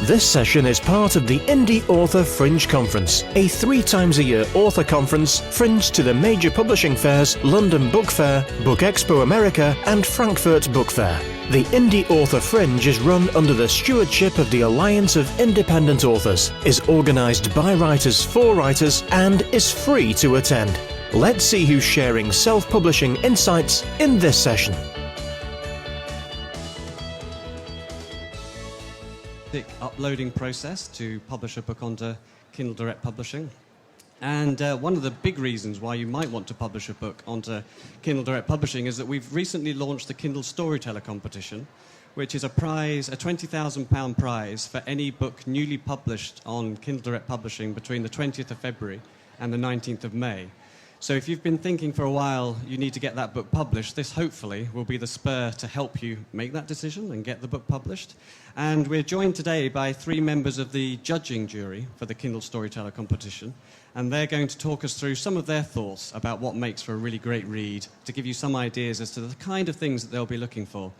This session is part of the Indie Author Fringe Conference, a 3 times a year author conference fringed to the major publishing fairs London Book Fair, Book Expo America and Frankfurt Book Fair. The Indie Author Fringe is run under the stewardship of the Alliance of Independent Authors, is organised by writers for writers and is free to attend. Let's see who's sharing self-publishing insights in this session. Uploading process to publish a book onto Kindle Direct Publishing. And one of the big reasons why you might want to publish a book onto Kindle Direct Publishing is that we've recently launched the Kindle Storyteller competition, which is a prize, a £20,000 prize for any book newly published on Kindle Direct Publishing between the 20th of February and the 19th of May. So if you've been thinking for a while you need to get that book published, this hopefully will be the spur to help you make that decision and get the book published. And we're joined today by 3 members of the judging jury for the Kindle Storyteller competition, and they're going to talk us through some of their thoughts about what makes for a really great read, to give you some ideas as to the kind of things that they'll be looking for.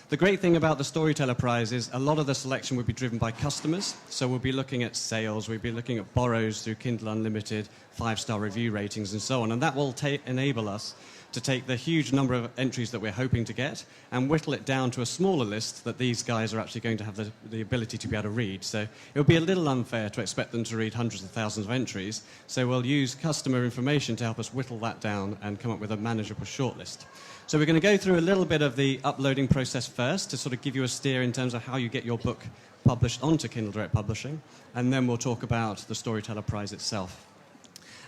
The great thing about the Storyteller Prize is a lot of the selection will be driven by customers, so we'll be looking at sales, we'll be looking at borrows through Kindle Unlimited, 5-star review ratings and so on, and that will enable us to take the huge number of entries that we're hoping to get and whittle it down to a smaller list that these guys are actually going to have the ability to be able to read. So it would be a little unfair to expect them to read hundreds of thousands of entries, so we'll use customer information to help us whittle that down and come up with a manageable shortlist. So we're going to go through a little bit of the uploading process first to sort of give you a steer in terms of how you get your book published onto Kindle Direct Publishing, and then we'll talk about the Storyteller Prize itself.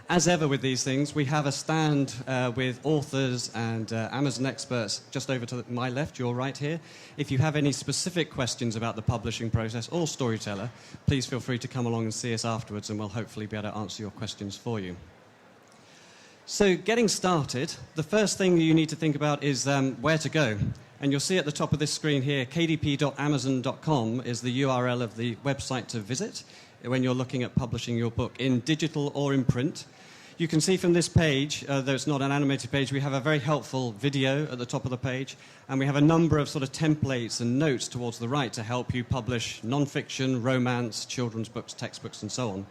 As ever with these things, we have a stand with authors and Amazon experts just over to my left, your right here. If you have any specific questions about the publishing process or Storyteller, please feel free to come along and see us afterwards, and we'll hopefully be able to answer your questions for you. So getting started, the first thing you need to think about is where to go. And you'll see at the top of this screen here, kdp.amazon.com is the URL of the website to visit when you're looking at publishing your book in digital or in print. You can see from this page, though it's not an animated page, we have a very helpful video at the top of the page, and we have a number of sort of templates and notes towards the right to help you publish non-fiction, romance, children's books, textbooks, and so on.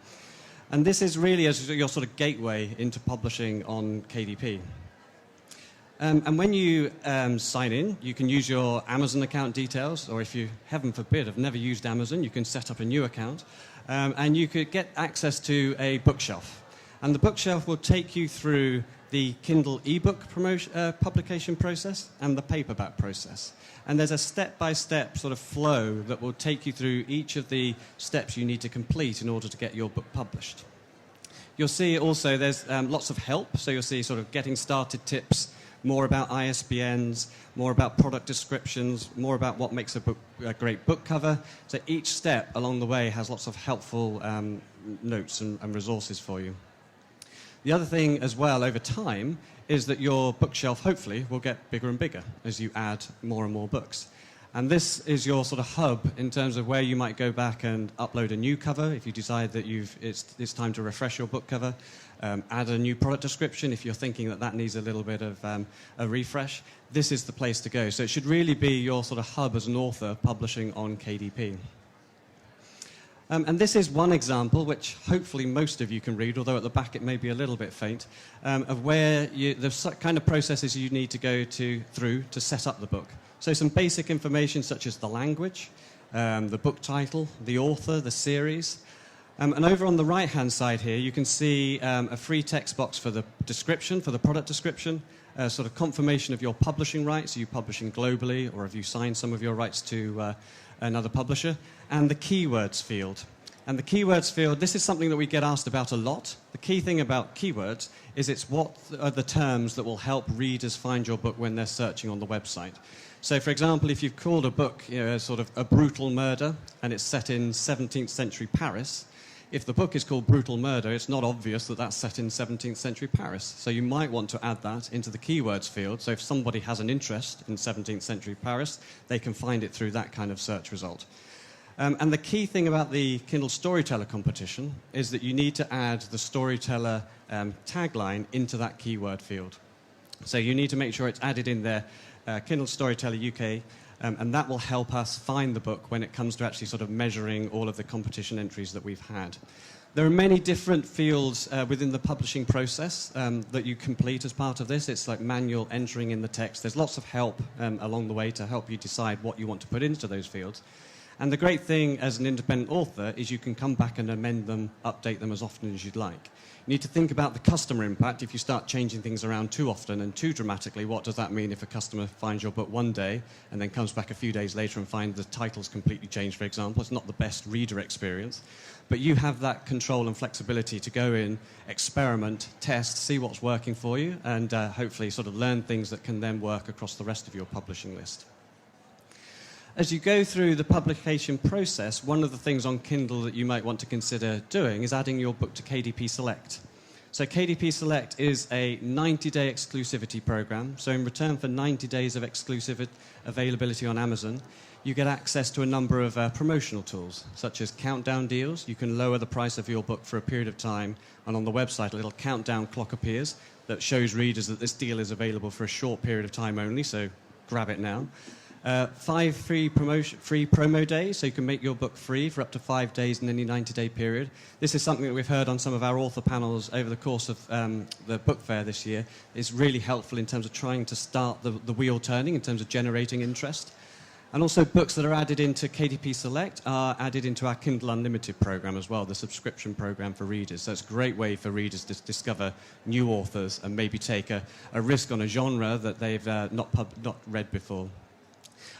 And this is really as your sort of gateway into publishing on KDP. And when you sign in, you can use your Amazon account details, or if you, heaven forbid, have never used Amazon, you can set up a new account, and you could get access to a bookshelf. And the bookshelf will take you through the Kindle ebook publication process and the paperback process. And there's a step-by-step sort of flow that will take you through each of the steps you need to complete in order to get your book published. You'll see also there's lots of help, so you'll see sort of getting started tips, more about ISBNs, more about product descriptions, more about what makes a great book cover. So each step along the way has lots of helpful notes and resources for you. The other thing as well over time is that your bookshelf hopefully will get bigger and bigger as you add more and more books. And this is your sort of hub in terms of where you might go back and upload a new cover if you decide that it's time to refresh your book cover, add a new product description if you're thinking that needs a little bit of a refresh. This is the place to go. So it should really be your sort of hub as an author publishing on KDP. And this is one example, which hopefully most of you can read, although at the back it may be a little bit faint, of where the kind of processes you need to go through to set up the book. So some basic information such as the language, the book title, the author, the series. And over on the right-hand side here, you can see a free text box for the description, for the product description, sort of confirmation of your publishing rights. Are you publishing globally, or have you signed some of your rights to another publisher? And the keywords field. And the keywords field, this is something that we get asked about a lot. The key thing about keywords is it's what are the terms that will help readers find your book when they're searching on the website. So, for example, if you've called a book, sort of a brutal murder, and it's set in 17th century Paris, if the book is called Brutal Murder, it's not obvious that that's set in 17th century Paris. So you might want to add that into the keywords field. So if somebody has an interest in 17th century Paris, they can find it through that kind of search result. And the key thing about the Kindle Storyteller competition is that you need to add the Storyteller tagline into that keyword field. So you need to make sure it's added in there, Kindle Storyteller UK, and that will help us find the book when it comes to actually sort of measuring all of the competition entries that we've had. There are many different fields within the publishing process that you complete as part of this. It's like manual entering in the text. There's lots of help along the way to help you decide what you want to put into those fields. And the great thing as an independent author is you can come back and amend them, update them as often as you'd like. You need to think about the customer impact. If you start changing things around too often and too dramatically, what does that mean if a customer finds your book one day and then comes back a few days later and finds the title's completely changed, for example? It's not the best reader experience. But you have that control and flexibility to go in, experiment, test, see what's working for you, and hopefully sort of learn things that can then work across the rest of your publishing list. As you go through the publication process, one of the things on Kindle that you might want to consider doing is adding your book to KDP Select. So KDP Select is a 90-day exclusivity program. So in return for 90 days of exclusive availability on Amazon, you get access to a number of promotional tools, such as countdown deals. You can lower the price of your book for a period of time, and on the website a little countdown clock appears that shows readers that this deal is available for a short period of time only, so grab it now. 5 free promo days, so you can make your book free for up to 5 days in any 90-day period. This is something that we've heard on some of our author panels over the course of the book fair this year. It's really helpful in terms of trying to start the wheel turning, in terms of generating interest. And also books that are added into KDP Select are added into our Kindle Unlimited program as well, the subscription program for readers. So it's a great way for readers to discover new authors and maybe take a risk on a genre that they've not read before.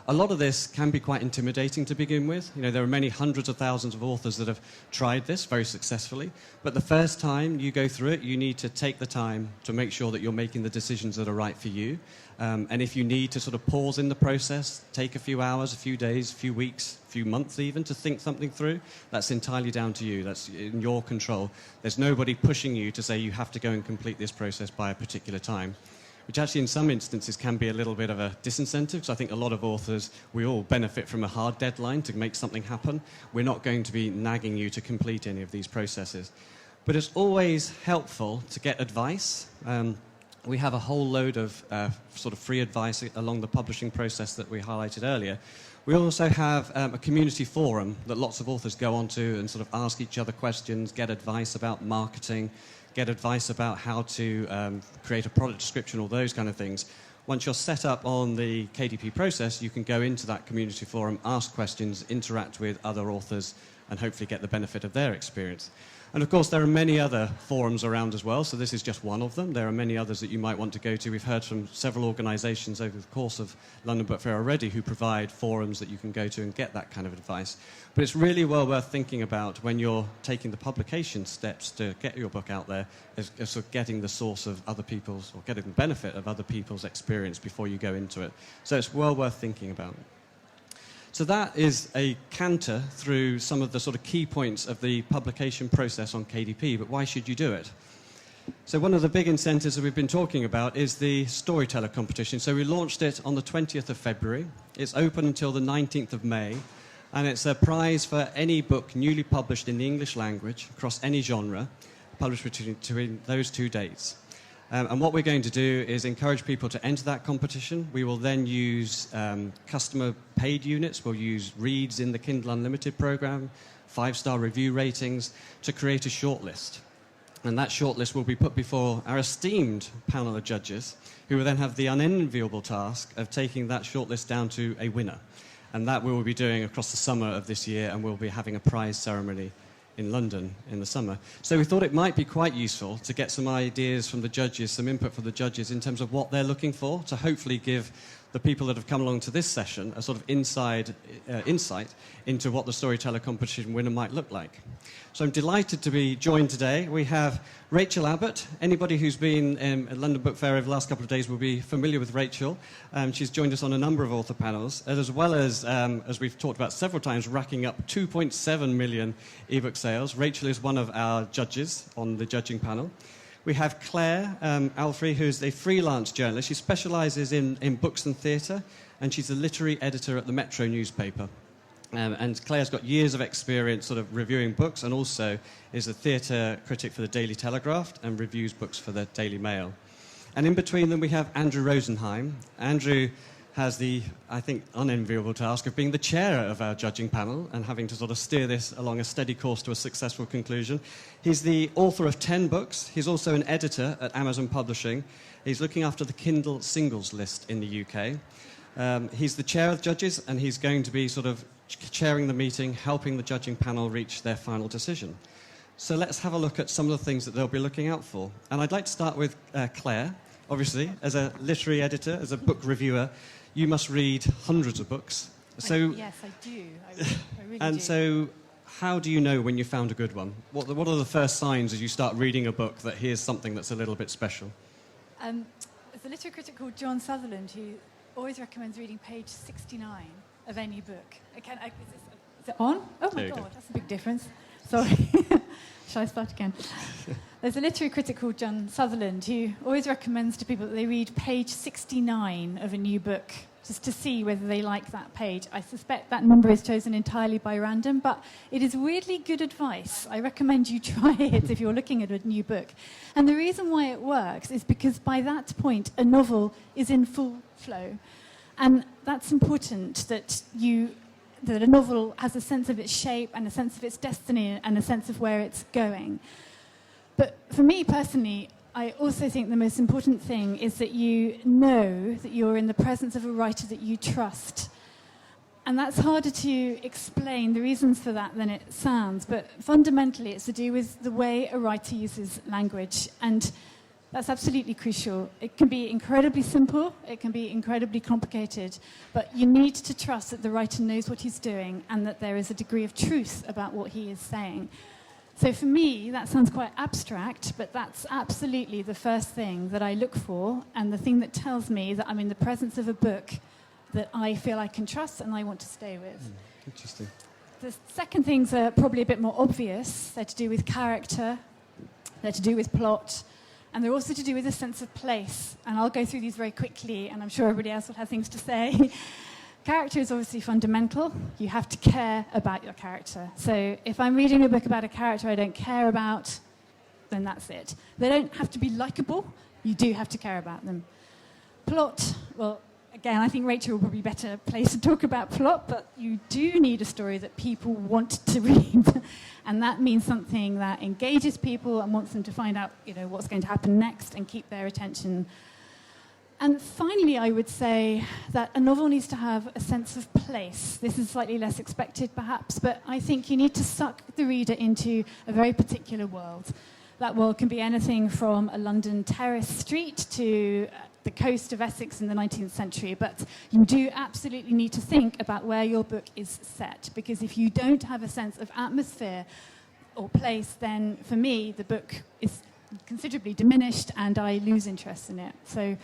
A lot of this can be quite intimidating to begin with. You know, there are many hundreds of thousands of authors that have tried this very successfully. But the first time you go through it, you need to take the time to make sure that you're making the decisions that are right for you. And if you need to sort of pause in the process, take a few hours, a few days, a few weeks, a few months even to think something through, that's entirely down to you. That's in your control. There's nobody pushing you to say you have to go and complete this process by a particular time, which actually in some instances can be a little bit of a disincentive, because I think a lot of authors, we all benefit from a hard deadline to make something happen. We're not going to be nagging you to complete any of these processes. But it's always helpful to get advice. We have a whole load of sort of free advice along the publishing process that we highlighted earlier. We also have a community forum that lots of authors go onto and sort of ask each other questions, get advice about marketing, get advice about how to create a product description, all those kind of things. Once you're set up on the KDP process, you can go into that community forum, ask questions, interact with other authors, and hopefully get the benefit of their experience. And of course, there are many other forums around as well, so this is just one of them. There are many others that you might want to go to. We've heard from several organisations over the course of London Book Fair already who provide forums that you can go to and get that kind of advice. But it's really well worth thinking about when you're taking the publication steps to get your book out there, as sort of getting the source of other people's, or getting the benefit of other people's experience before you go into it. So it's well worth thinking about. So that is a canter through some of the sort of key points of the publication process on KDP, but why should you do it? So one of the big incentives that we've been talking about is the Storyteller competition. So we launched it on the 20th of February. It's open until the 19th of May, and it's a prize for any book newly published in the English language across any genre, published between those 2 dates. And what we're going to do is encourage people to enter that competition. We will then use customer paid units. We'll use reads in the Kindle Unlimited program, 5-star review ratings to create a shortlist. And that shortlist will be put before our esteemed panel of judges, who will then have the unenviable task of taking that shortlist down to a winner. And that we will be doing across the summer of this year, and we'll be having a prize ceremony in London in the summer. So we thought it might be quite useful to get some ideas from the judges, some input from the judges in terms of what they're looking for, to hopefully give the people that have come along to this session a sort of insight into what the Storyteller competition winner might look like. So I'm delighted to be joined today. We have Rachel Abbott. Anybody who's been at London Book Fair over the last couple of days will be familiar with Rachel. She's joined us on a number of author panels, as well as we've talked about several times, racking up 2.7 million ebook sales. Rachel is one of our judges on the judging panel. We have Claire Alfrey, who's a freelance journalist. She specialises in books and theatre, and she's a literary editor at the Metro newspaper. And Claire's got years of experience sort of reviewing books, and also is a theatre critic for the Daily Telegraph and reviews books for the Daily Mail. And in between them, we have Andrew Rosenheim. Andrew has the, I think, unenviable task of being the chair of our judging panel and having to sort of steer this along a steady course to a successful conclusion. He's the author of 10 books. He's also an editor at Amazon Publishing. He's looking after the Kindle singles list in the UK. He's the chair of judges, and he's going to be sort of chairing the meeting, helping the judging panel reach their final decision. So let's have a look at some of the things that they'll be looking out for. And I'd like to start with Claire. Obviously, as a literary editor, as a book reviewer, you must read hundreds of books. So, yes, I do. I really and do. So, how do you know when you found a good one? What are the first signs as you start reading a book that here's something that's a little bit special? There's a literary critic called John Sutherland who always recommends reading page 69 of any book. Is it on? Oh my God, that's a big difference. Sorry. Shall I start again? There's a literary critic called John Sutherland who always recommends to people that they read page 69 of a new book just to see whether they like that page. I suspect that number is chosen entirely by random, but it is weirdly good advice. I recommend you try it if you're looking at a new book. And the reason why it works is because by that point, a novel is in full flow. And that's important that a novel has a sense of its shape and a sense of its destiny and a sense of where it's going. But for me personally, I also think the most important thing is that you know that you're in the presence of a writer that you trust. And that's harder to explain the reasons for that than it sounds, but fundamentally it's to do with the way a writer uses language, and that's absolutely crucial. It can be incredibly simple, it can be incredibly complicated, but you need to trust that the writer knows what he's doing and that there is a degree of truth about what he is saying. So for me, that sounds quite abstract, but that's absolutely the first thing that I look for, and the thing that tells me that I'm in the presence of a book that I feel I can trust and I want to stay with. Interesting. The second things are probably a bit more obvious. They're to do with character, they're to do with plot, and they're also to do with a sense of place. And I'll go through these very quickly, and I'm sure everybody else will have things to say. Character is obviously fundamental. You have to care about your character. So if I'm reading a book about a character I don't care about, then that's it. They don't have to be likable. You do have to care about them. Plot, well, again, I think Rachel will probably be better placed to talk about plot, but you do need a story that people want to read. And that means something that engages people and wants them to find out, what's going to happen next and keep their attention. And finally, I would say that a novel needs to have a sense of place. This is slightly less expected, perhaps, but I think you need to suck the reader into a very particular world. That world can be anything from a London terrace street to the coast of Essex in the 19th century, but you do absolutely need to think about where your book is set, because if you don't have a sense of atmosphere or place, then for me, the book is considerably diminished and I lose interest in it. So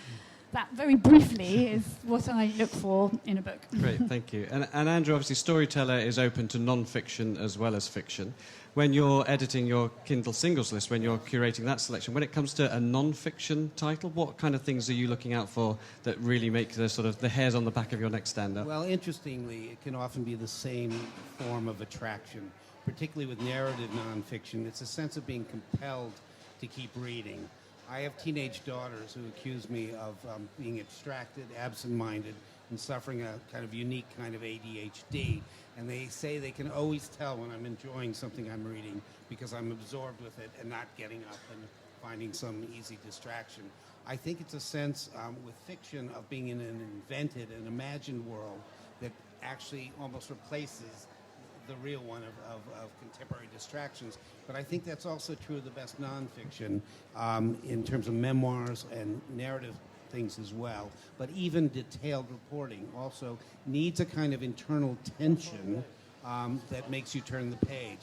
that, very briefly, is what I look for in a book. Great, thank you. And Andrew, obviously, Storyteller is open to non-fiction as well as fiction. When you're editing your Kindle singles list, when you're curating that selection, when it comes to a non-fiction title, what kind of things are you looking out for that really make the hairs on the back of your neck stand up? Well, interestingly, it can often be the same form of attraction, particularly with narrative non-fiction. It's a sense of being compelled to keep reading. I have teenage daughters who accuse me of being abstracted, absent-minded, and suffering a kind of unique kind of ADHD. And they say they can always tell when I'm enjoying something I'm reading because I'm absorbed with it and not getting up and finding some easy distraction. I think it's a sense with fiction of being in an invented and imagined world that actually almost replaces the real one of contemporary distractions. But I think that's also true of the best nonfiction in terms of memoirs and narrative things as well. But even detailed reporting also needs a kind of internal tension that makes you turn the page.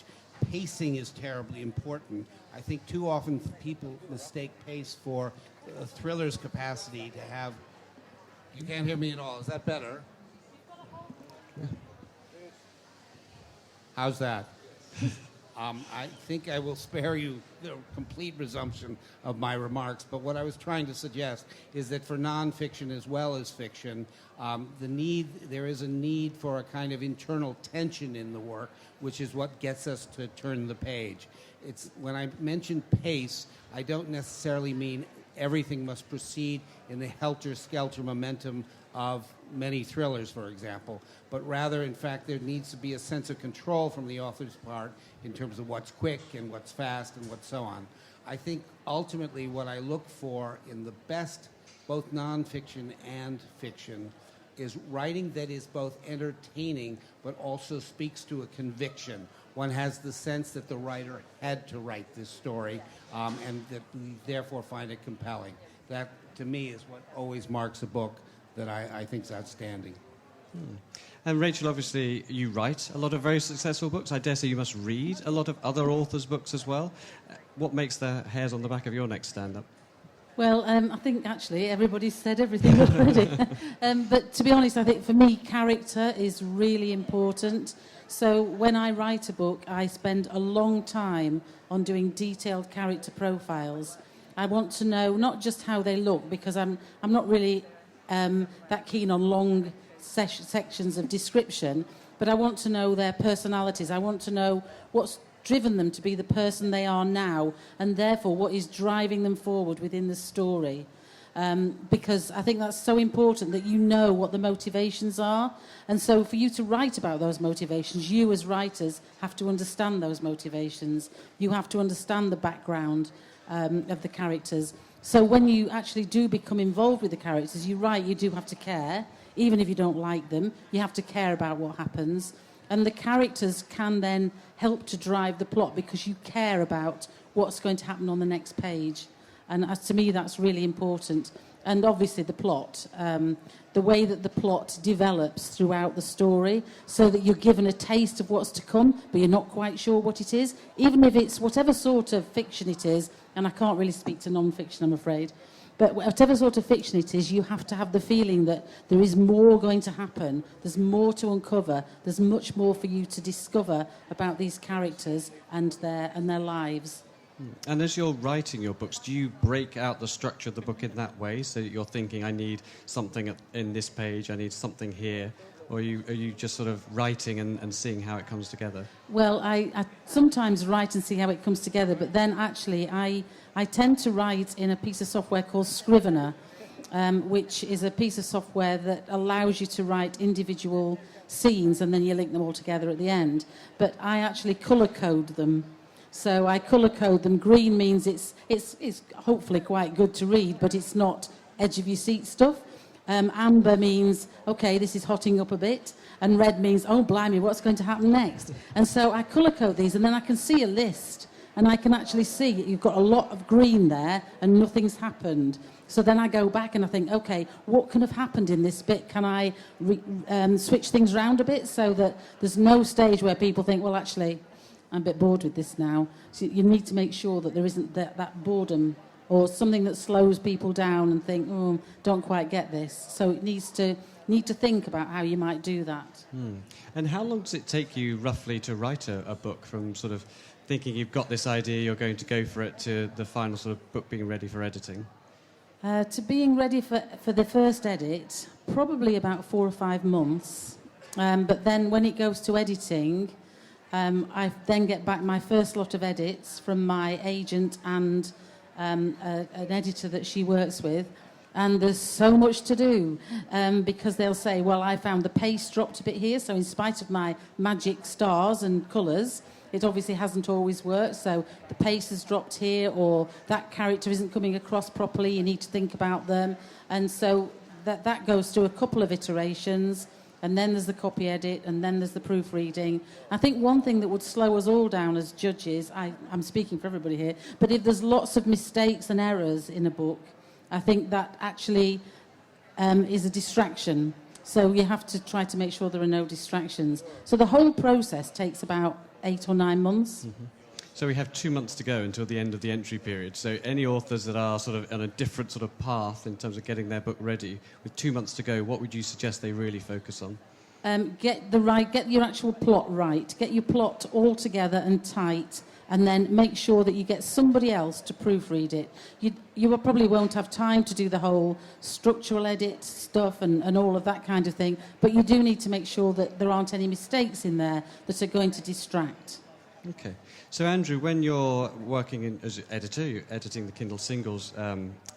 Pacing is terribly important. I think too often people mistake pace for a thriller's capacity to have... You can't hear me at all. Is that better? How's that? I think I will spare you the complete resumption of my remarks, but what I was trying to suggest is that for nonfiction as well as fiction, there is a need for a kind of internal tension in the work, which is what gets us to turn the page. When I mention pace, I don't necessarily mean everything must proceed in the helter-skelter momentum of many thrillers, for example, but rather, in fact, there needs to be a sense of control from the author's part in terms of what's quick and what's fast and what's so on. I think ultimately what I look for in the best, both nonfiction and fiction, is writing that is both entertaining but also speaks to a conviction. One has the sense that the writer had to write this story and that we therefore find it compelling. That, to me, is what always marks a book that I think is outstanding. And Rachel, obviously, you write a lot of very successful books. I dare say you must read a lot of other authors' books as well. What makes the hairs on the back of your neck stand up? Well, I think actually everybody's said everything already. But to be honest, I think for me, character is really important. So when I write a book, I spend a long time on doing detailed character profiles. I want to know not just how they look, because I'm not really that keen on long sections of description, but I want to know their personalities. I want to know what's driven them to be the person they are now, and therefore what is driving them forward within the story. Because I think that's so important that you know what the motivations are. And so for you to write about those motivations, you as writers have to understand those motivations. You have to understand the background of the characters. So when you actually do become involved with the characters, you're right, you do have to care. Even if you don't like them, you have to care about what happens. And the characters can then help to drive the plot because you care about what's going to happen on the next page. And to me, that's really important. And obviously the plot, the way that the plot develops throughout the story, so that you're given a taste of what's to come, but you're not quite sure what it is. Even if it's whatever sort of fiction it is, and I can't really speak to non-fiction, I'm afraid, but whatever sort of fiction it is, you have to have the feeling that there is more going to happen, there's more to uncover, there's much more for you to discover about these characters and their lives. And as you're writing your books, do you break out the structure of the book in that way, so that you're thinking, I need something in this page, I need something here, or are you just sort of writing and seeing how it comes together? Well, I sometimes write and see how it comes together, but then actually I tend to write in a piece of software called Scrivener, which is a piece of software that allows you to write individual scenes and then you link them all together at the end. But I actually colour code them. So I colour code them. Green means it's hopefully quite good to read, but it's not edge of your seat stuff. Amber means, okay, this is hotting up a bit. And red means, oh, blimey, what's going to happen next? And so I colour code these, and then I can see a list. And I can actually see you've got a lot of green there, and nothing's happened. So then I go back and I think, okay, what can have happened in this bit? Can I switch things around a bit so that there's no stage where people think, well, actually, I'm a bit bored with this now. So you need to make sure that there isn't that boredom or something that slows people down and think, oh, don't quite get this. So it need to think about how you might do that. And how long does it take you roughly to write a book, from sort of thinking you've got this idea, you're going to go for it, to the final sort of book being ready for editing? To being ready for the first edit, probably about 4 or 5 months. But then when it goes to editing, I then get back my first lot of edits from my agent and an editor that she works with, and there's so much to do because they'll say, well, I found the pace dropped a bit here, so in spite of my magic stars and colours, it obviously hasn't always worked, so the pace has dropped here, or that character isn't coming across properly, you need to think about them. And so that goes through a couple of iterations, and then there's the copy edit, and then there's the proofreading. I think one thing that would slow us all down as judges, I'm speaking for everybody here, but if there's lots of mistakes and errors in a book, I think that actually is a distraction. So you have to try to make sure there are no distractions. So the whole process takes about 8 or 9 months. Mm-hmm. So we have 2 months to go until the end of the entry period. So any authors that are sort of on a different sort of path in terms of getting their book ready, with 2 months to go, what would you suggest they really focus on? Get your actual plot right. Get your plot all together and tight, and then make sure that you get somebody else to proofread it. You probably won't have time to do the whole structural edit stuff and all of that kind of thing, but you do need to make sure that there aren't any mistakes in there that are going to distract. Okay. So, Andrew, when you're working as editor, you're editing the Kindle singles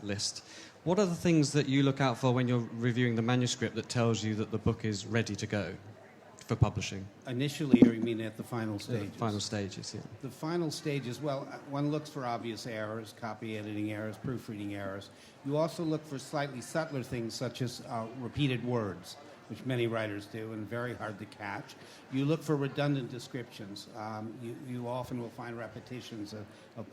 list, What are the things that you look out for when you're reviewing the manuscript that tells you that the book is ready to go for publishing? Initially, or you mean at the final stages? Final stages, yeah. The final stages, well, one looks for obvious errors, copy editing errors, proofreading errors. You also look for slightly subtler things such as repeated words, which many writers do and very hard to catch. You look for redundant descriptions. You often will find repetitions of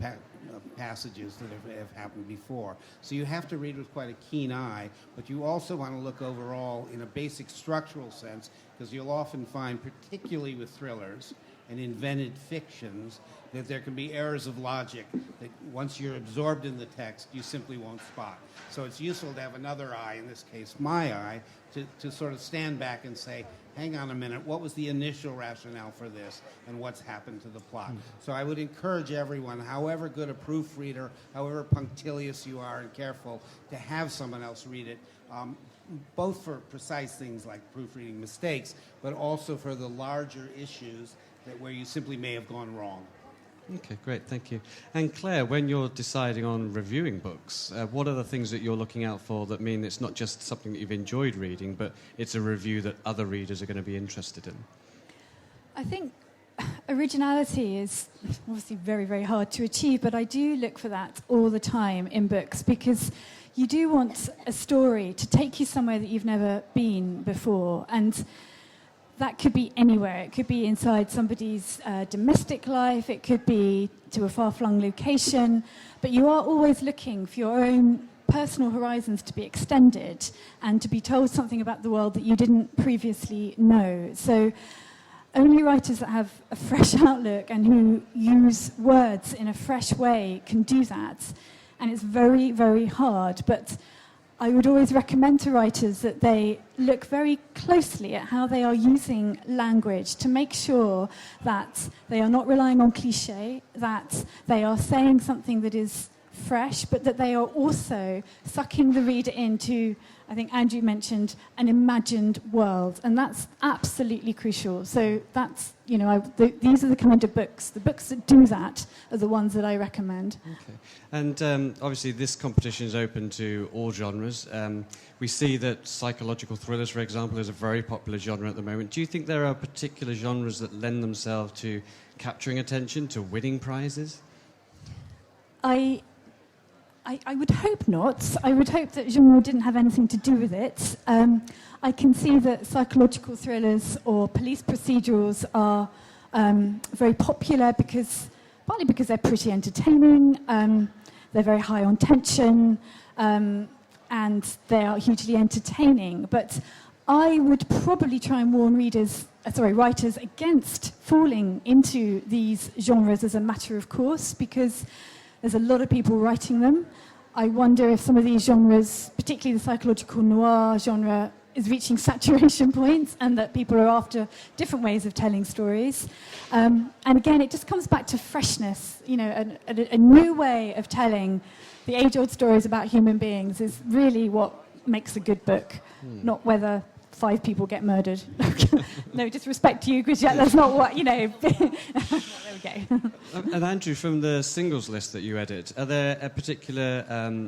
passages that have happened before. So you have to read with quite a keen eye, but you also want to look overall in a basic structural sense, because you'll often find, particularly with thrillers and invented fictions, that there can be errors of logic that once you're absorbed in the text, you simply won't spot. So it's useful to have another eye, in this case my eye, to sort of stand back and say, hang on a minute, what was the initial rationale for this and what's happened to the plot? So I would encourage everyone, however good a proofreader, however punctilious you are and careful, to have someone else read it, both for precise things like proofreading mistakes, but also for the larger issues where you simply may have gone wrong. Okay, great, thank you. And Claire, when you're deciding on reviewing books, what are the things that you're looking out for that mean it's not just something that you've enjoyed reading, but it's a review that other readers are going to be interested in? I think originality is obviously very, very hard to achieve, but I do look for that all the time in books, because you do want a story to take you somewhere that you've never been before. And that could be anywhere. It could be inside somebody's domestic life. It could be to a far-flung location. But you are always looking for your own personal horizons to be extended and to be told something about the world that you didn't previously know. So only writers that have a fresh outlook and who use words in a fresh way can do that. And it's very, very hard. But I would always recommend to writers that they look very closely at how they are using language to make sure that they are not relying on cliché, that they are saying something that is fresh, but that they are also sucking the reader into, I think Andrew mentioned, an imagined world, and that's absolutely crucial. So that's, these are the kind of books. The books that do that are the ones that I recommend. Okay. And obviously this competition is open to all genres. We see that psychological thrillers, for example, is a very popular genre at the moment. Do you think there are particular genres that lend themselves to capturing attention, to winning prizes? I would hope not. I would hope that genre didn't have anything to do with it. I can see that psychological thrillers or police procedurals are very popular partly because they're pretty entertaining, they're very high on tension, and they are hugely entertaining. But I would probably try and warn writers against falling into these genres as a matter of course, because there's a lot of people writing them. I wonder if some of these genres, particularly the psychological noir genre, is reaching saturation points and that people are after different ways of telling stories. And again, it just comes back to freshness. A new way of telling the age-old stories about human beings is really what makes a good book, not whether 5 people get murdered. No disrespect to you, Grisha, that's not what, There we go. And Andrew, from the singles list that you edit, are there particular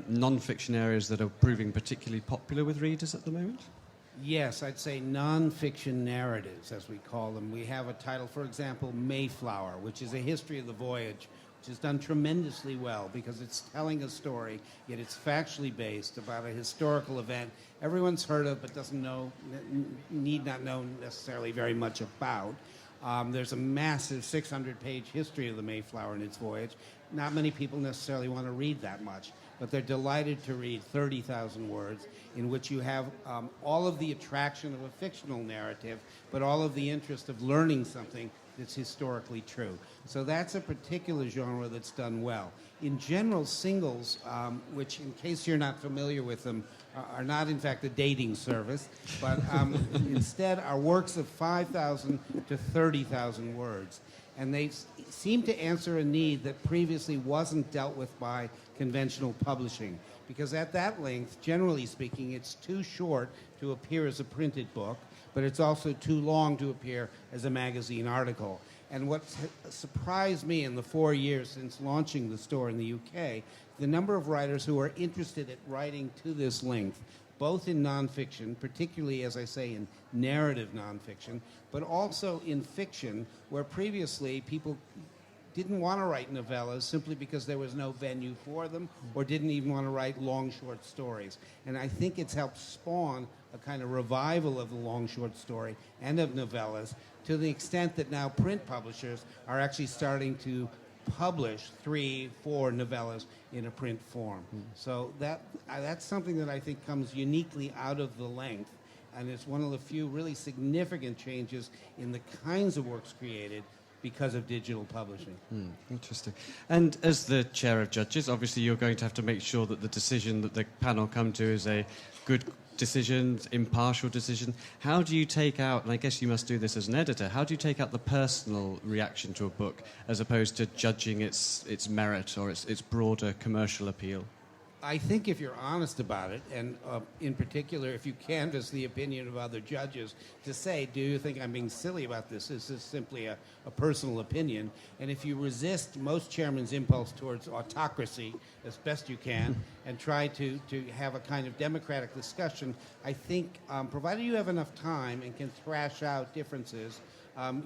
non-fiction areas that are proving particularly popular with readers at the moment? Yes, I'd say non-fiction narratives, as we call them. We have a title, for example, Mayflower, which is a history of the voyage, which has done tremendously well because it's telling a story, yet it's factually based about a historical event everyone's heard of but need not know necessarily very much about. There's a massive 600-page history of the Mayflower and its voyage. Not many people necessarily want to read that much, but they're delighted to read 30,000 words in which you have all of the attraction of a fictional narrative, but all of the interest of learning something that's historically true. So that's a particular genre that's done well. In general, singles, which in case you're not familiar with them, are not in fact a dating service, but instead are works of 5,000 to 30,000 words. And they seem to answer a need that previously wasn't dealt with by conventional publishing. Because at that length, generally speaking, it's too short to appear as a printed book, but it's also too long to appear as a magazine article. And what surprised me in the 4 years since launching the store in the UK, the number of writers who are interested at writing to this length, both in nonfiction, particularly, as I say, in narrative nonfiction, but also in fiction, where previously people didn't want to write novellas simply because there was no venue for them, or didn't even want to write long short stories. And I think it's helped spawn a kind of revival of the long short story and of novellas, to the extent that now print publishers are actually starting to publish 3, 4 novellas in a print form. So that's something that I think comes uniquely out of the length, and it's one of the few really significant changes in the kinds of works created because of digital publishing. Interesting. And as the chair of judges, obviously you're going to have to make sure that the decision that the panel come to is a good decision, impartial decision. How do you take out, and I guess you must do this as an editor, how do you take out the personal reaction to a book as opposed to judging its merit or its broader commercial appeal? I think if you're honest about it, and in particular if you canvass the opinion of other judges to say, do you think I'm being silly about this? This is simply a personal opinion. And if you resist most chairmen's impulse towards autocracy as best you can and try to have a kind of democratic discussion, I think provided you have enough time and can thrash out differences,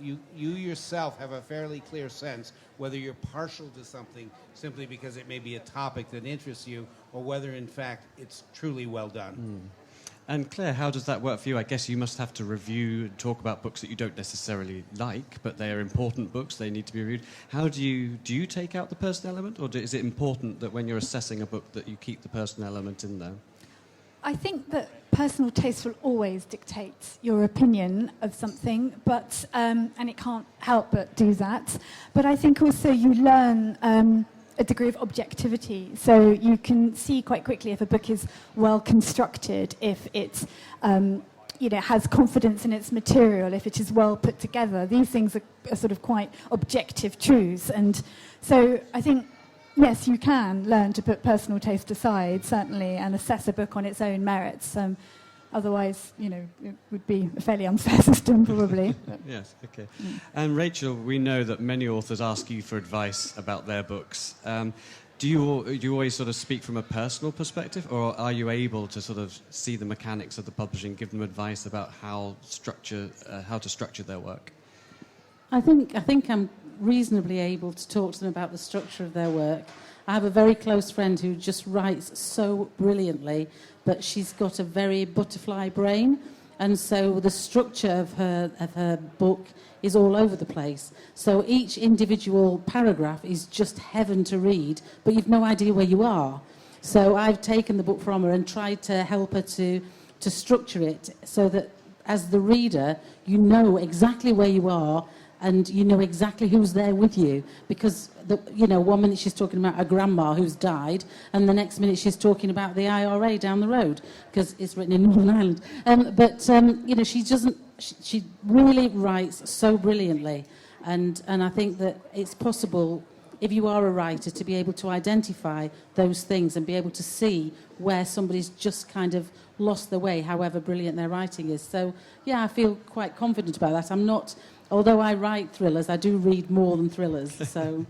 you yourself have a fairly clear sense whether you're partial to something simply because it may be a topic that interests you, or whether, in fact, it's truly well done. And Claire, how does that work for you? I guess you must have to review and talk about books that you don't necessarily like, but they are important books, they need to be reviewed. How do you take out the personal element, or is it important that when you're assessing a book that you keep the personal element in there? I think that personal taste will always dictate your opinion of something, but and it can't help but do that. But I think also you learn a degree of objectivity, so you can see quite quickly if a book is well constructed, if it has confidence in its material, if it is well put together. These things are sort of quite objective truths, and so I think, yes, you can learn to put personal taste aside, certainly, and assess a book on its own merits. Otherwise, it would be a fairly unfair system, probably. Yes, okay. And Rachel, we know that many authors ask you for advice about their books. Do you always sort of speak from a personal perspective, or are you able to sort of see the mechanics of the publishing, give them advice about how to structure their work? I think I'm reasonably able to talk to them about the structure of their work. I have a very close friend who just writes so brilliantly, but she's got a very butterfly brain, and so the structure of her book is all over the place. So each individual paragraph is just heaven to read, but you've no idea where you are. So I've taken the book from her and tried to help her to structure it so that as the reader, you know exactly where you are, and you know exactly who's there with you, because 1 minute she's talking about a grandma who's died, and the next minute she's talking about the IRA down the road, because it's written in Northern Ireland. She really writes so brilliantly, and I think that it's possible, if you are a writer, to be able to identify those things and be able to see where somebody's just kind of lost their way, however brilliant their writing is. So, yeah, I feel quite confident about that. I'm not... Although I write thrillers, I do read more than thrillers, so...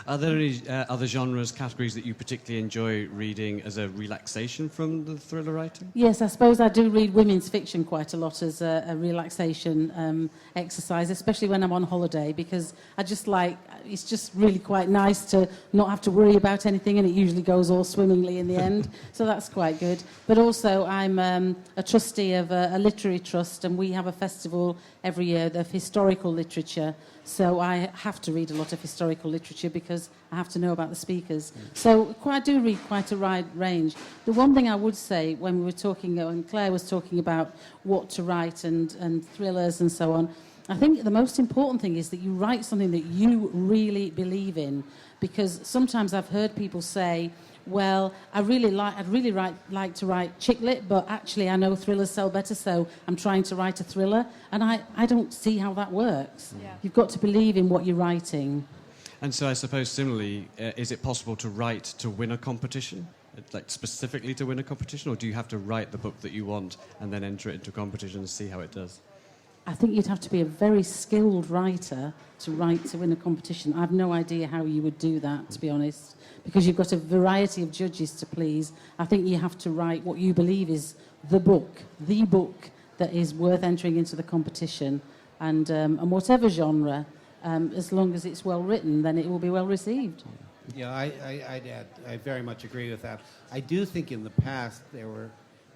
Are there any other genres, categories that you particularly enjoy reading as a relaxation from the thriller writing? Yes, I suppose I do read women's fiction quite a lot as a relaxation exercise, especially when I'm on holiday, because I just it's just really quite nice to not have to worry about anything, and it usually goes all swimmingly in the end, so that's quite good. But also I'm a trustee of a literary trust, and we have a festival every year of historical literature, so I have to read a lot of historical literature because I have to know about the speakers. So I do read quite a wide range. The one thing I would say when we were talking, when Claire was talking about what to write and thrillers and so on, I think the most important thing is that you write something that you really believe in, because sometimes I've heard people say, well, I'd really like to write chick lit, but actually I know thrillers sell better, so I'm trying to write a thriller. And I don't see how that works. Yeah. You've got to believe in what you're writing. And so I suppose similarly, is it possible to write to win a competition? Like specifically to win a competition? Or do you have to write the book that you want and then enter it into a competition and see how it does? I think you'd have to be a very skilled writer to write to win a competition. I've no idea how you would do that, to be honest, because you've got a variety of judges to please. I think you have to write what you believe is the book that is worth entering into the competition, and whatever genre, as long as it's well written, then it will be well received. Yeah, I'd add, I very much agree with that. I do think in the past there were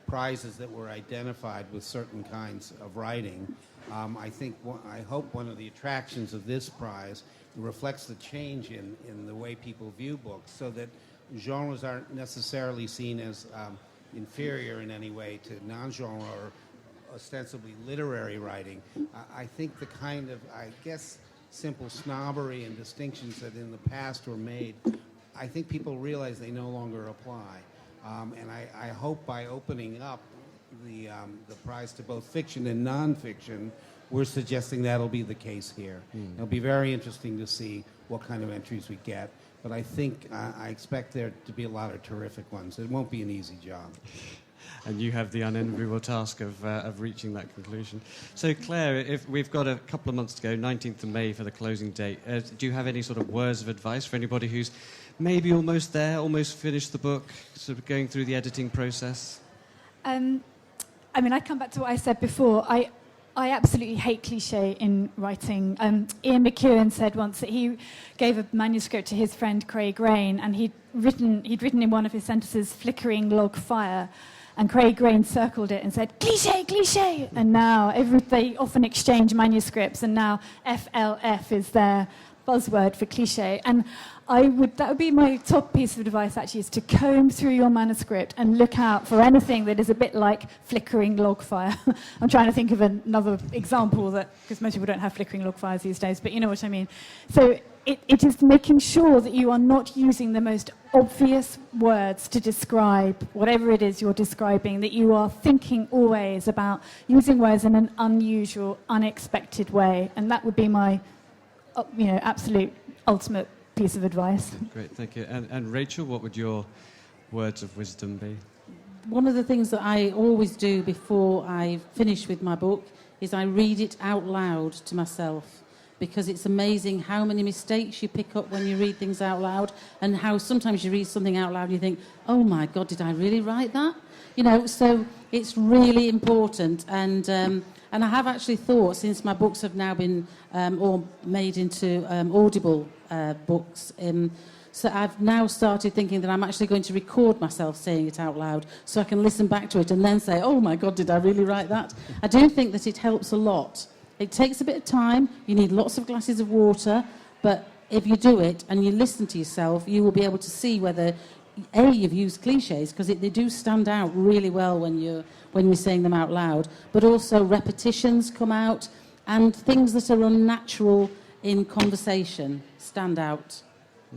prizes that were identified with certain kinds of writing. I hope one of the attractions of this prize reflects the change in the way people view books, so that genres aren't necessarily seen as inferior in any way to non-genre or ostensibly literary writing. I think the kind of, I guess, simple snobbery and distinctions that in the past were made, I think people realize they no longer apply. And I hope by opening up the prize to both fiction and nonfiction, we're suggesting that'll be the case here. It'll be very interesting to see what kind of entries we get. But I think, I expect there to be a lot of terrific ones. It won't be an easy job. And you have the unenviable task of reaching that conclusion. So, Claire, if we've got a couple of months to go, 19th of May for the closing date, do you have any sort of words of advice for anybody who's maybe almost there, almost finished the book, sort of going through the editing process? I mean, I come back to what I said before. I absolutely hate cliche in writing. Ian McEwan said once that he gave a manuscript to his friend Craig Raine, and he'd written in one of his sentences, "flickering log fire," and Craig Raine circled it and said, "Cliche, cliche!" And now they often exchange manuscripts, and now FLF is their buzzword for cliche. And that would be my top piece of advice, actually, is to comb through your manuscript and look out for anything that is a bit like flickering log fire. I'm trying to think of another example, because most people don't have flickering log fires these days, but you know what I mean. So it is making sure that you are not using the most obvious words to describe whatever it is you're describing, that you are thinking always about using words in an unusual, unexpected way. And that would be my absolute ultimate piece of advice. Great, thank you. And Rachel, what would your words of wisdom be? One of the things that I always do before I finish with my book is I read it out loud to myself, because it's amazing how many mistakes you pick up when you read things out loud, and how sometimes you read something out loud and you think, oh my God, did I really write that? So it's really important. And I have actually thought, since my books have now been all made into Audible books, so I've now started thinking that I'm actually going to record myself saying it out loud so I can listen back to it and then say, oh my God, did I really write that? I do think that it helps a lot. It takes a bit of time, you need lots of glasses of water, but if you do it and you listen to yourself, you will be able to see whether, A, you've used cliches, because they do stand out really well when you're saying them out loud, but also repetitions come out, and things that are unnatural in conversation stand out.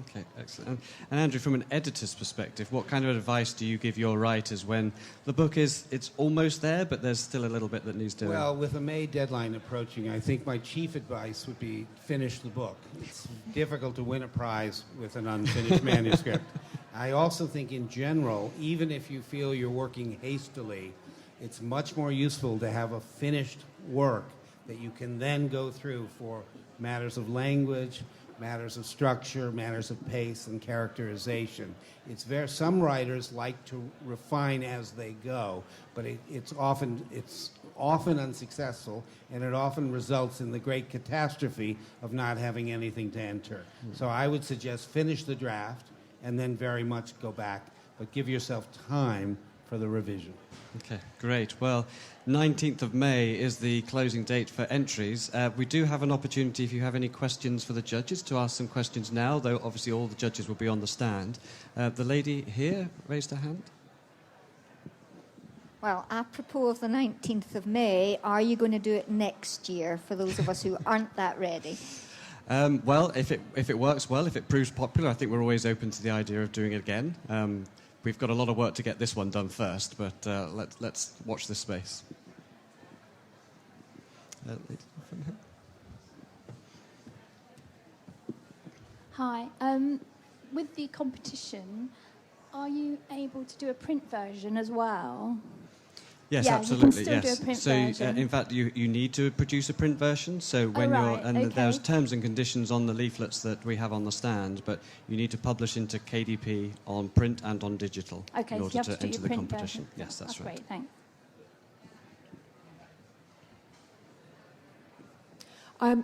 Okay, excellent. And Andrew, from an editor's perspective, what kind of advice do you give your writers when the book it's almost there, but there's still a little bit that needs doing? Well, with a May deadline approaching, I think my chief advice would be finish the book. It's difficult to win a prize with an unfinished manuscript. I also think in general, even if you feel you're working hastily, it's much more useful to have a finished work that you can then go through for matters of language, matters of structure, matters of pace and characterization. Some writers like to refine as they go, but it's often unsuccessful, and it often results in the great catastrophe of not having anything to enter. So I would suggest finish the draft and then very much go back, but give yourself time for the revision. Okay, great. Well, 19th of May is the closing date for entries. We do have an opportunity, if you have any questions for the judges, to ask some questions now, though obviously all the judges will be on the stand. The lady here raised her hand. Well, apropos of the 19th of May, are you going to do it next year for those of us who aren't that ready? Well, if it works well, if it proves popular, I think we're always open to the idea of doing it again. We've got a lot of work to get this one done first, but let's watch this space. Hi. With the competition, are you able to do a print version as well? Yes, Yeah, absolutely. you can still Yes. do a print So, version. in fact, you need to produce a print version. So when right, and okay. there's terms and conditions on the leaflets that we have on the stand, but you need to publish into KDP on print and on digital Okay, in so order you have to to do enter your the print competition. version. Yes, that's right. Great, thanks.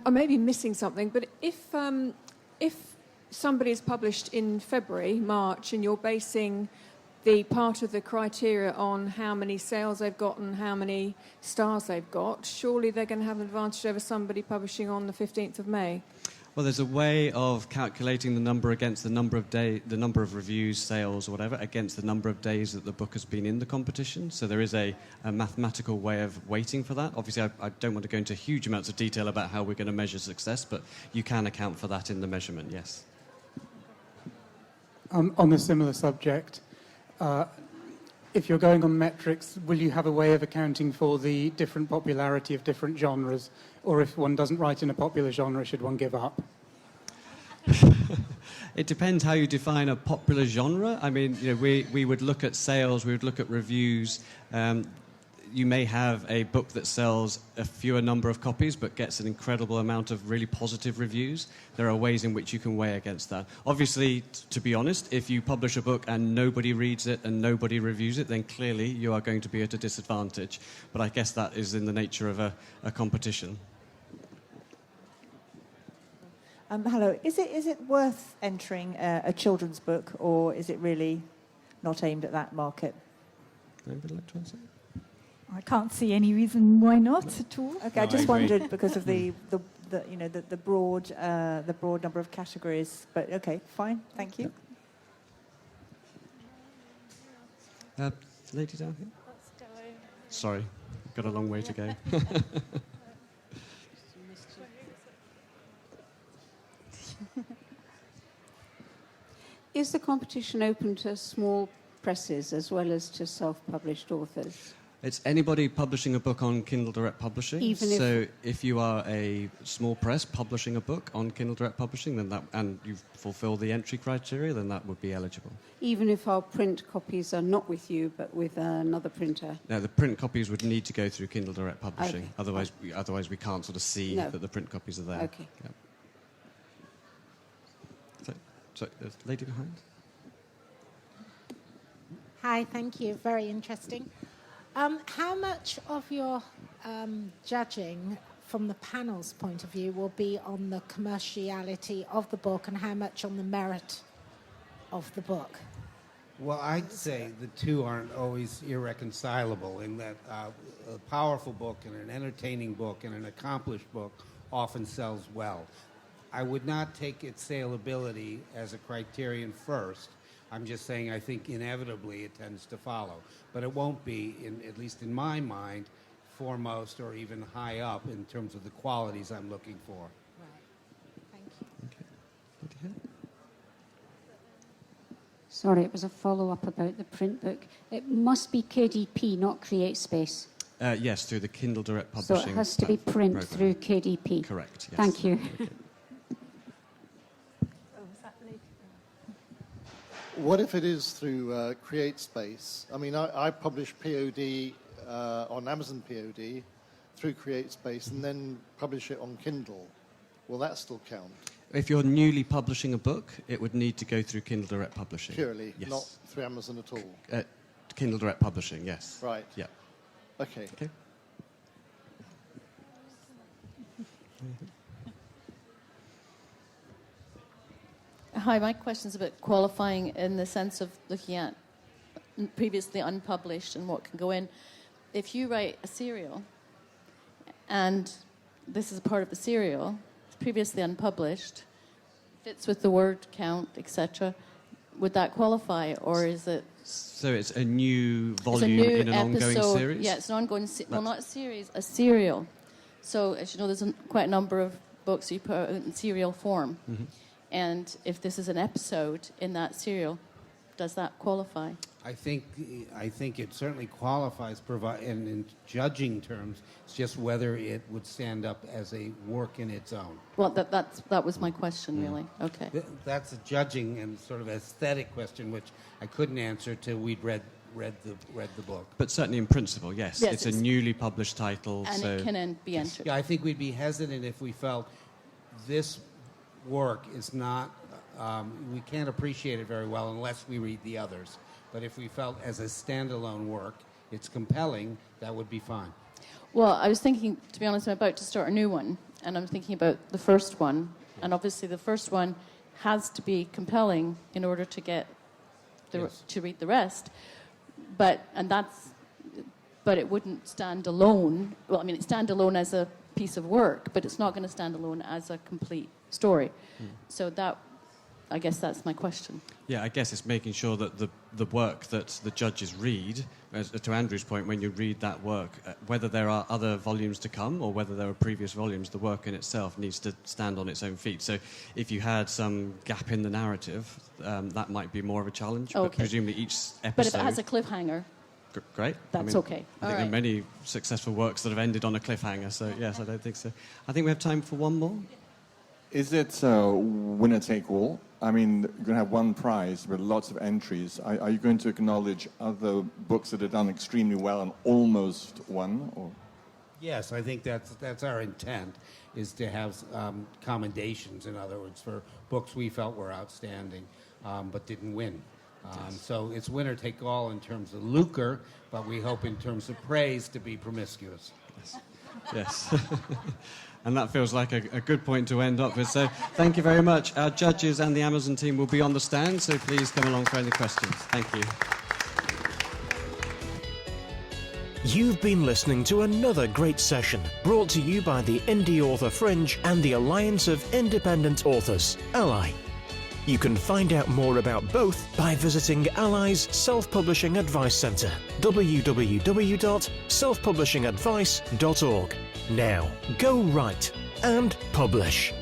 I may be missing something, but if somebody is published in February, March, and you're basing the part of the criteria on how many sales they've got and how many stars they've got, surely they're going to have an advantage over somebody publishing on the 15th of May. Well, there's a way of calculating the number against the number of reviews, sales, or whatever, against the number of days that the book has been in the competition. So there is a mathematical way of weighting for that. Obviously, I don't want to go into huge amounts of detail about how we're going to measure success, but you can account for that in the measurement, yes. On a similar subject, if you're going on metrics, will you have a way of accounting for the different popularity of different genres? Or if one doesn't write in a popular genre, should one give up? It depends how you define a popular genre. I mean, we would look at sales, we would look at reviews. You may have a book that sells a fewer number of copies but gets an incredible amount of really positive reviews. There are ways in which you can weigh against that. Obviously, to be honest, if you publish a book and nobody reads it and nobody reviews it, then clearly you are going to be at a disadvantage. But I guess that is in the nature of a competition. Hello. Is it worth entering a children's book, or is it really not aimed at that market? Anybody like to answer? I can't see any reason why not at all. Okay, I just wondered because of the broad number of categories. But okay, fine. Thank you. Lady down here. Sorry, got a long way to go. Is the competition open to small presses as well as to self-published authors? It's anybody publishing a book on Kindle Direct Publishing. So if you are a small press publishing a book on Kindle Direct Publishing, and you fulfil the entry criteria, then that would be eligible. Even if our print copies are not with you, but with another printer? No, the print copies would need to go through Kindle Direct Publishing. Okay. Otherwise we can't sort of see that the print copies are there. Okay. Yeah. So, there's a lady behind. Hi, thank you. Very interesting. How much of your judging from the panel's point of view will be on the commerciality of the book and how much on the merit of the book? Well, I'd say the two aren't always irreconcilable in that a powerful book and an entertaining book and an accomplished book often sells well. I would not take its saleability as a criterion first. I'm just saying I think inevitably it tends to follow. But it won't be, at least in my mind, foremost or even high up in terms of the qualities I'm looking for. Right. Thank you. Okay. Sorry, it was a follow-up about the print book. It must be KDP, not CreateSpace. Yes, through the Kindle Direct Publishing. So it has to be print program. through KDP. Correct, yes. Thank you. Okay. What if it is through CreateSpace? I mean, I publish POD on Amazon POD through CreateSpace and then publish it on Kindle. Will that still count? If you're newly publishing a book, it would need to go through Kindle Direct Publishing. Purely, yes. not through Amazon at all? Kindle Direct Publishing, yes. Right. Yeah. Okay. Hi, my question's about qualifying in the sense of looking at previously unpublished and what can go in. If you write a serial, and this is a part of the serial, it's previously unpublished, fits with the word count, etc., would that qualify, or is it... So it's a new volume in an ongoing series? Yeah, it's an ongoing... well, not a series, a serial. So, as you know, there's quite a number of books you put out in serial form. Mm-hmm. And if this is an episode in that serial, does that qualify? I think it certainly qualifies in judging terms. It's just whether it would stand up as a work in its own. Well, that was my question, really. Okay. That's a judging and sort of aesthetic question, which I couldn't answer till we'd read read the book. But certainly in principle, yes. Yes, it's a it's- newly published title. And so it can be entered. Yeah, I think we'd be hesitant if we felt this work is not, we can't appreciate it very well unless we read the others. But if we felt as a standalone work, it's compelling, that would be fine. Well, I was thinking, to be honest, I'm about to start a new one, and I'm thinking about the first one, and obviously the first one has to be compelling in order to get to read the rest. But it wouldn't stand alone. Well, I mean, it stand alone as a piece of work, but it's not going to stand alone as a complete story. So I guess that's my question. Yeah, I guess it's making sure that the work that the judges read, to Andrew's point, when you read that work, whether there are other volumes to come or whether there are previous volumes, the work in itself needs to stand on its own feet. So if you had some gap in the narrative, that might be more of a challenge. Okay. But presumably each episode... But if it has a cliffhanger, great. that's okay. I think All there right. are many successful works that have ended on a cliffhanger, so yes, I don't think so. I think we have time for one more. Is it winner take all? I mean, you're going to have one prize with lots of entries. Are you going to acknowledge other books that have done extremely well and almost won? Or? Yes, I think that's our intent, is to have commendations, in other words, for books we felt were outstanding but didn't win. So it's winner take all in terms of lucre, but we hope in terms of praise to be promiscuous. Yes. And that feels like a good point to end up with. So thank you very much. Our judges and the Amazon team will be on the stand, so please come along for any questions. Thank you. You've been listening to another great session brought to you by the Indie Author Fringe and the Alliance of Independent Authors, ALLI. You can find out more about both by visiting ALLI's Self-Publishing Advice Centre, www.selfpublishingadvice.org. Now, go write and publish.